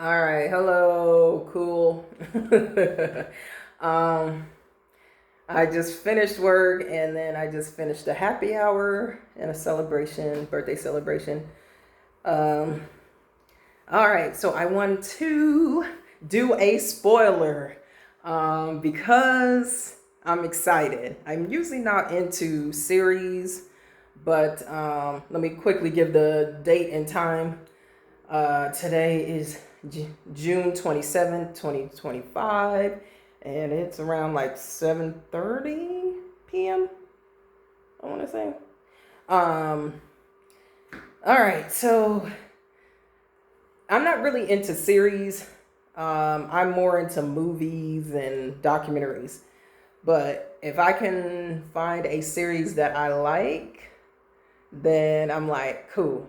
All right, hello, cool. um, I just finished work and then I just finished a happy hour and a celebration, birthday celebration. Um, all right, so I want to do a spoiler because I'm excited. I'm usually not into series, but let me quickly give the date and time. Today is June 27th, 2025, and it's around like 7:30 p.m. I want to say. Um, all right, so I'm not really into series. I'm more into movies and documentaries. But if I can find a series that I like, then I'm like, cool.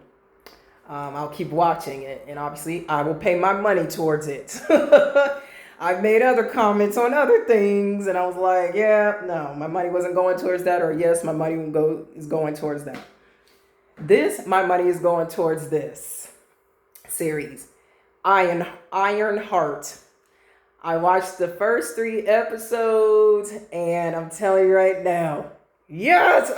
I'll keep watching it, and obviously, I will pay my money towards it. I've made other comments on other things, and I was like, yeah, no, my money wasn't going towards that, or yes, my money is going towards that. My money is going towards this series, Ironheart. I watched the first 3 episodes, and I'm telling you right now, yes.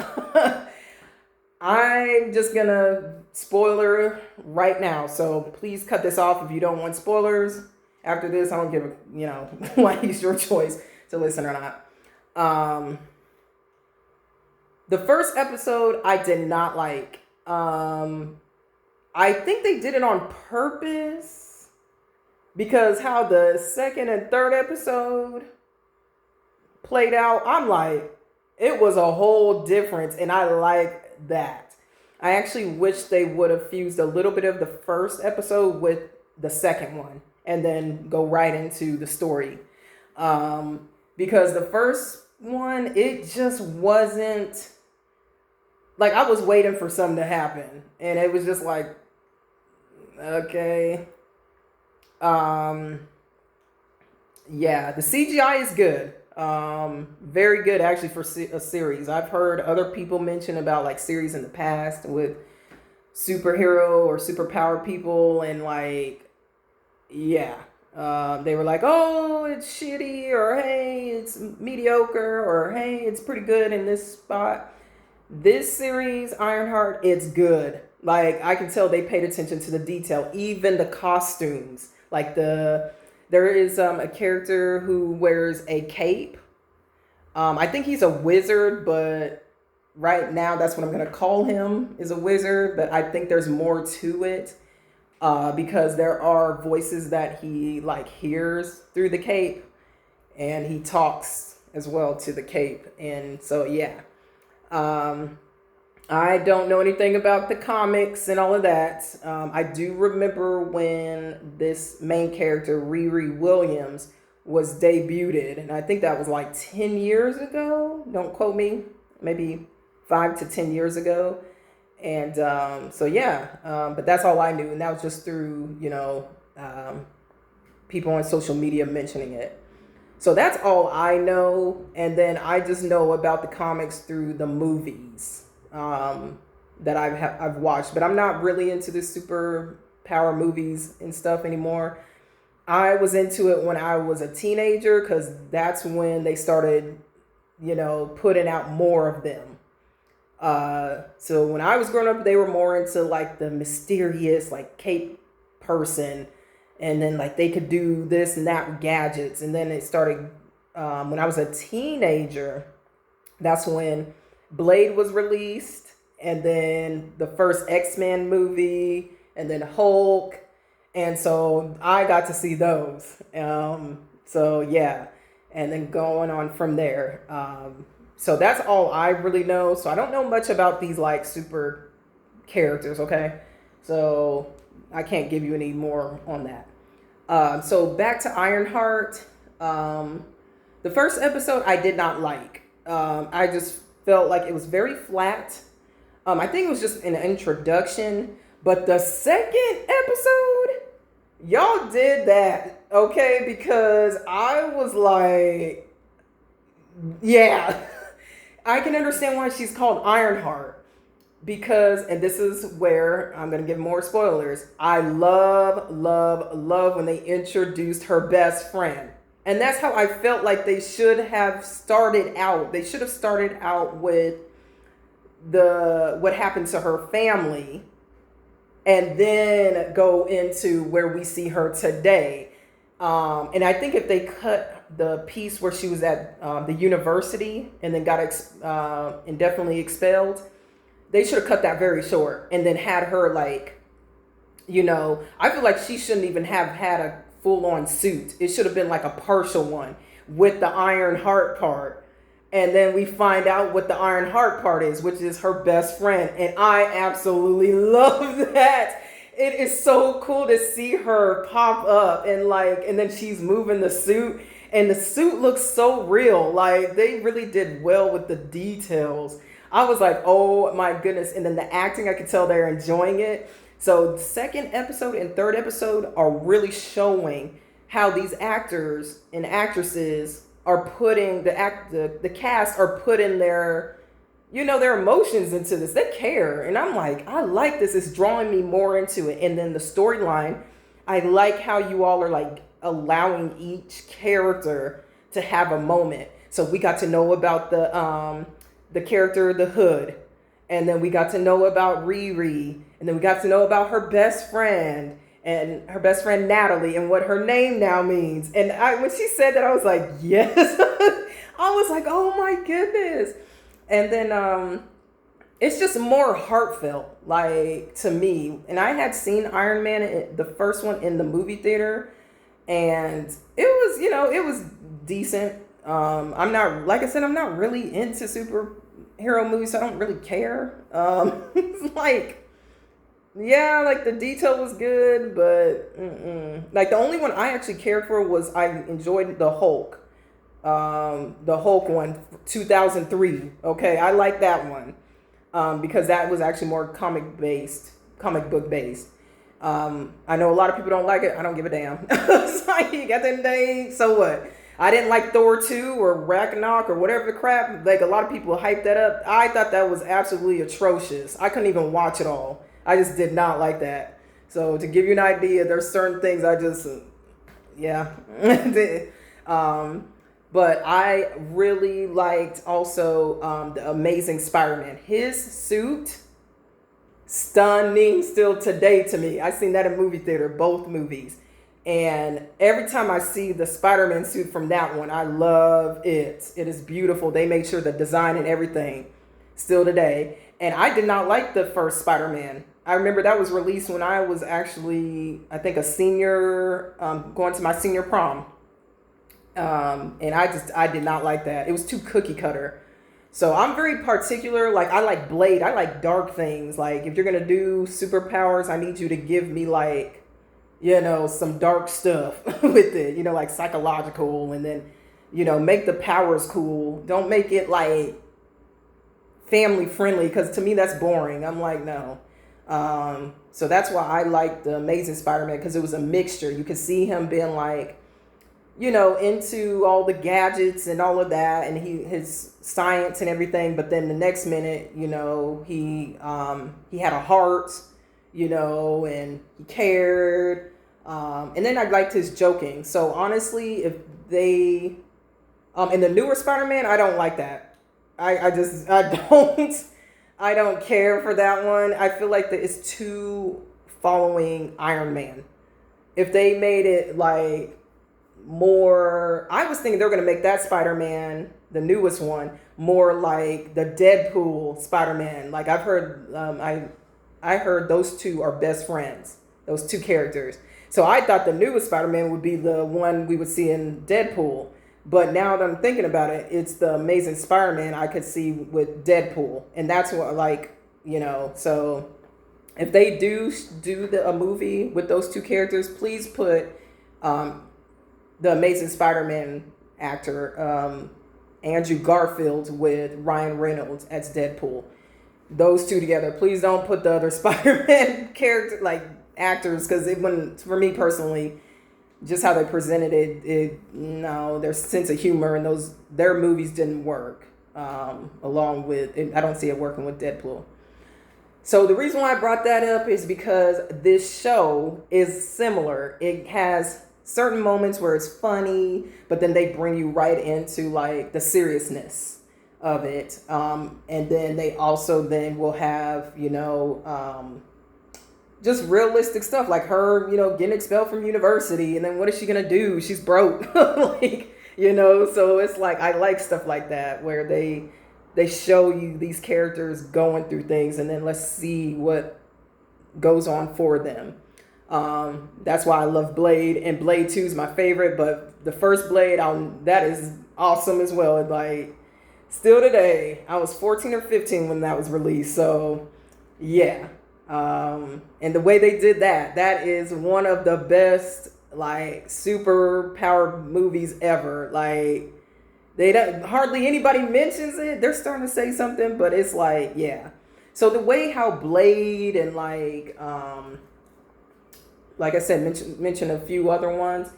I'm just gonna spoiler right now, so please cut this off if you don't want spoilers. After this, I don't give a like it's your choice to listen or not. Um, the first episode I did not like. I think they did it on purpose because how the second and third episode played out, I'm like, it was a whole difference, and I like that. I actually wish they would have fused a little bit of the first episode with the second one, and then go right into the story. Because the first one, it just wasn't like I was waiting for something to happen, and it was just like, okay, um, yeah, the CGI is good. Very good actually for a series. I've heard other people mention about like series in the past with superhero or superpower people, and like, yeah, they were like, oh, it's shitty, or hey, it's mediocre, or hey, it's pretty good in this spot. This series, Ironheart, it's good. Like I can tell they paid attention to the detail, even the costumes. Like there is a character who wears a cape. I think he's a wizard, but right now that's what I'm gonna call him, is a wizard. But I think there's more to it because there are voices that he like hears through the cape, and he talks as well to the cape, and so yeah. Um, I don't know anything about the comics and all of that. I do remember when this main character, Riri Williams, was debuted, and I think that was like 10 years ago. Don't quote me, maybe 5 to 10 years ago. And so, yeah, but that's all I knew, and that was just through, people on social media mentioning it. So that's all I know, and then I just know about the comics through the movies that I've watched. But I'm not really into the super power movies and stuff anymore. I was into it when I was a teenager because that's when they started, putting out more of them. So when I was growing up, they were more into like the mysterious, like cape person, and then like they could do this and that with gadgets. And then it started when I was a teenager. That's when Blade was released, and then the first X-Men movie, and then Hulk, and so I got to see those. So yeah, and then going on from there. So that's all I really know. So I don't know much about these like super characters. Okay, so I can't give you any more on that. So back to Ironheart. The first episode I did not like. I just felt like it was very flat. I think it was just an introduction. But the second episode, y'all did that, okay? Because I was like, yeah, I can understand why she's called Ironheart. because, and this is where I'm going to give more spoilers, I love when they introduced her best friend. And that's how I felt like they should have started out. They should have started out with the what happened to her family, and then go into where we see her today. And I think if they cut the piece where she was at the university and then got indefinitely expelled, they should have cut that very short and then had her like, I feel like she shouldn't even have had a full on suit. It should have been like a partial one with the Ironheart part. And then we find out what the Ironheart part is, which is her best friend. And I absolutely love that. It is so cool to see her pop up and then she's moving the suit and the suit looks so real. Like they really did well with the details. I was like, oh my goodness. And then the acting, I could tell they're enjoying it. So the second episode and third episode are really showing how these actors and actresses are putting the cast are putting their their emotions into this. They care. And I'm like, I like this. It's drawing me more into it. And then the storyline, I like how you all are like allowing each character to have a moment. So we got to know about the character, the Hood. And then we got to know about Riri. And then we got to know about her best friend. And her best friend Natalie and what her name now means. And when she said that, I was like, yes. I was like, oh my goodness. And then it's just more heartfelt, like to me. And I had seen Iron Man, the first one, in the movie theater, and it was decent. I'm not, like I said, I'm not really into superhero movies, so I don't really care. It's like. Yeah, like the detail was good, but like the only one I actually cared for was I enjoyed the Hulk one, 2003. Okay, I like that one because that was actually more comic book based. I know a lot of people don't like it. I don't give a damn. It's like you got that name, so what? I didn't like Thor 2 or Ragnarok or whatever the crap. Like a lot of people hyped that up. I thought that was absolutely atrocious. I couldn't even watch it all. I just did not like that. So to give you an idea, there's certain things I just, yeah. But I really liked also the Amazing Spider-Man. His suit, stunning still today to me. I seen that in movie theater, both movies. And every time I see the Spider-Man suit from that one, I love it. It is beautiful. They made sure the design and everything still today. And I did not like the first Spider-Man. I remember that was released when I was actually, I think, a senior, going to my senior prom. And I did not like that. It was too cookie cutter. So I'm very particular. Like, I like Blade. I like dark things. Like, if you're going to do superpowers, I need you to give me, like, some dark stuff with it, like psychological. And then, make the powers cool. Don't make it, like, family friendly, because to me, that's boring. I'm like, no. So that's why I like the Amazing Spider-Man, because it was a mixture. You could see him being like, into all the gadgets and all of that, and his science and everything. But then the next minute, he had a heart, and he cared. And then I liked his joking. So honestly, if they, in the newer Spider-Man, I don't like that. I don't care for that one. I feel like that it's too following Iron Man. If they made it like more, I was thinking they're going to make that Spider-Man, the newest one, more like the Deadpool Spider-Man. Like I've heard, I heard those two are best friends, those two characters. So I thought the newest Spider-Man would be the one we would see in Deadpool. But now that I'm thinking about it, it's the Amazing Spider-Man I could see with Deadpool. And that's what, like, so if they do a movie with those two characters, please put the Amazing Spider-Man actor, Andrew Garfield, with Ryan Reynolds as Deadpool. Those two together. Please don't put the other Spider-Man character, like, actors, because it wouldn't, for me personally, just how they presented it, their sense of humor and their movies didn't work. Along with, I don't see it working with Deadpool. So the reason why I brought that up is because this show is similar. It has certain moments where it's funny, but then they bring you right into like the seriousness of it. And then they also then will have, just realistic stuff like her, getting expelled from university, and then what is she gonna do? She's broke. So it's like I like stuff like that where they show you these characters going through things, and then let's see what goes on for them. That's why I love Blade, and Blade 2 is my favorite, but the first Blade, that is awesome as well. Like, still today, I was 14 or 15 when that was released, so yeah. And the way they did that is one of the best, like, super power movies ever. Like, they don't, hardly anybody mentions it. They're starting to say something, but it's like, yeah. So the way how Blade and like I said, mention a few other ones.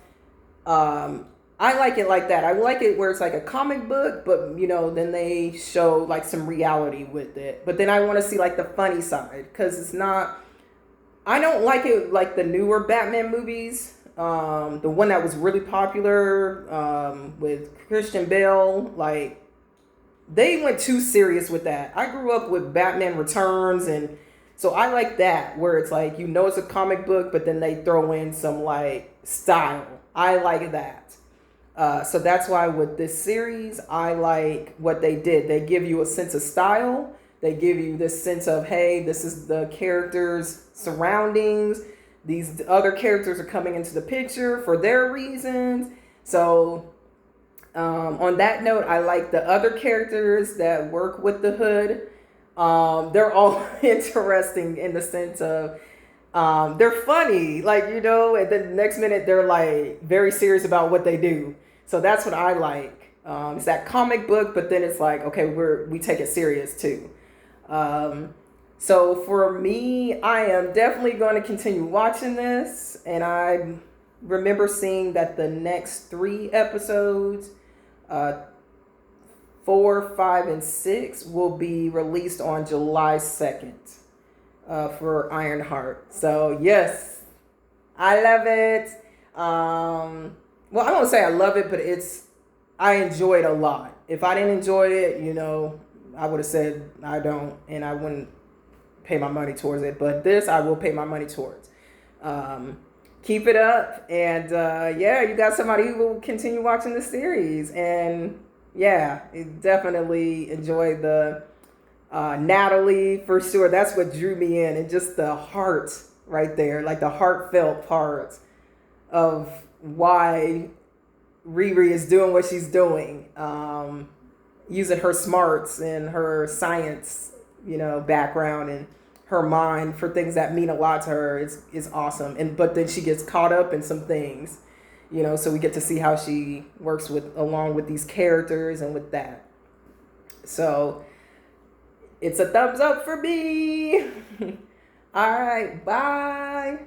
I like it like that. I like it where it's like a comic book, but then they show like some reality with it. But then I want to see like the funny side, because it's not. I don't like it like the newer Batman movies. The one that was really popular with Christian Bale, like they went too serious with that. I grew up with Batman Returns, and so I like that where it's like it's a comic book, but then they throw in some like style. I like that. So that's why with this series, I like what they did. They give you a sense of style. They give you this sense of, hey, this is the character's surroundings. These other characters are coming into the picture for their reasons. So on that note, I like the other characters that work with the Hood. They're all interesting in the sense of they're funny, and then the next minute they're like very serious about what they do. So that's what I like. It's that comic book, but then it's like, okay, we take it serious too. So for me, I am definitely going to continue watching this, and I remember seeing that the next 3 episodes, 4, 5, and 6, will be released on July 2nd. For Ironheart. So yes, I love it. Well, I won't say I love it, but I enjoy it a lot. If I didn't enjoy it, I would have said I don't, and I wouldn't pay my money towards it. But this, I will pay my money towards. Keep it up, and you got somebody who will continue watching the series, and definitely enjoy the. Natalie, for sure. That's what drew me in, and just the heart right there, like the heartfelt part of why Riri is doing what she's doing, using her smarts and her science, background and her mind for things that mean a lot to her is awesome. But then she gets caught up in some things, so we get to see how she works along with these characters and with that. So it's a thumbs up for me. All right, bye.